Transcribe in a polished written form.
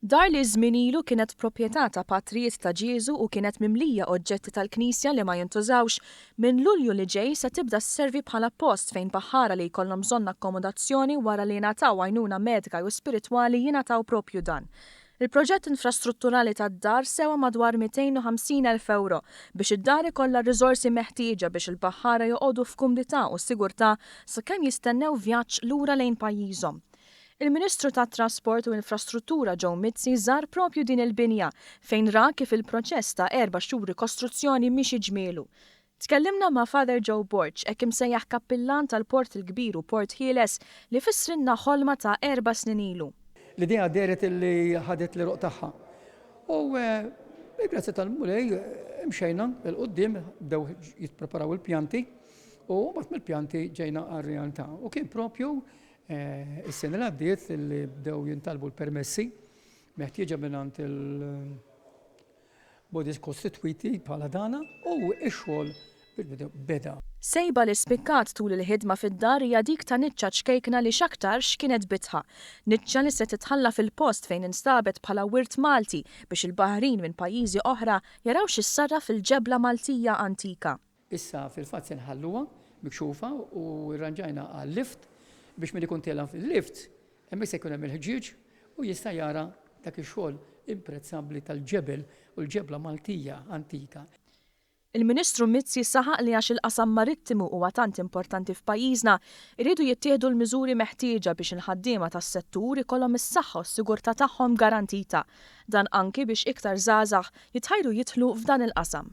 Dar li żmien ilu kienet proprjetà ta' Patrijiet ta' Ġiesu u kienet mimlija oġġetti tal-Knisja li ma jintużawx, minn Lulju li ġej se tibda sservi bħala post fejn baħħara li jkollhom bżonn akkomodazzjoni wara li jingħataw għajnuna medika u spiritwali jingħataw propju dan. Il-proġett infrastrutturali tad-dar sewa madwar 250,000 euro biex id-dar ikollha r-riżorsi meħtieġa biex il-baħħara joqogħdu f'kumdità u sigurtà sakemm jistennew vjaġġ lura lejn pajjiżhom. Il-Ministru tat-Trasport u Infrastruttura Joe Mizzi żar propju din il-binja fejn ra kif il-proċess ta' 4 xhur rikostruzzjoni mixi ġmielu. Tkellimna ma' Father Joe Borch hekk imsejjaħ kappillan tal-Port il-Kbir u Port Ħieles li fissrinna ħolma ta' 4 snin ilu. L-idea deret li ħadet l-ruq tagħha. U grazzi tal-mulej mxejna l-qoddim bdew jitpreparaw il-pjanti u mbagħad mill-pjanti ġejna għar-realtà. U kien propju is-sena li għaddiet li bdew jintalbu l-permessi meħtieġa mingħand il-bodies kostitwiti bħala dana u x-xogħol beda. Sejba li spikkat tul il-ħidma fid-dar hija dik ta' niċċa ċkejkna li x'aktarx kienet bitħa. Niċċa li se titħalla fil-post fejn instabet bħala wirt Malti biex il-baħrin minn pajjiżi oħra jaraw x'issarra fil-ġebla Maltija antika. Issa fil-fatt se nħalluha mikxufa u rranġajna għal-lift biex min ikun tela fil-lift, hemmhekk se jkun hemm il-ħġieġ u jista' jara dak ix-xogħol imprezzabbli tal-ġebel u l-ġebla Maltija antika. Il-Ministru Mizzi saħaq li għax il-qasam marittimu huwa tant importanti f'pajjiżna, iridu jittieħdu l-miżuri meħtieġa biex il-ħaddiema tas-settur ikollhom is-saħħa u s-sigurtà tagħhom garantita. Dan anki biex iktar żgħażagħ jitħajru jidħlu f'dan il-qasam.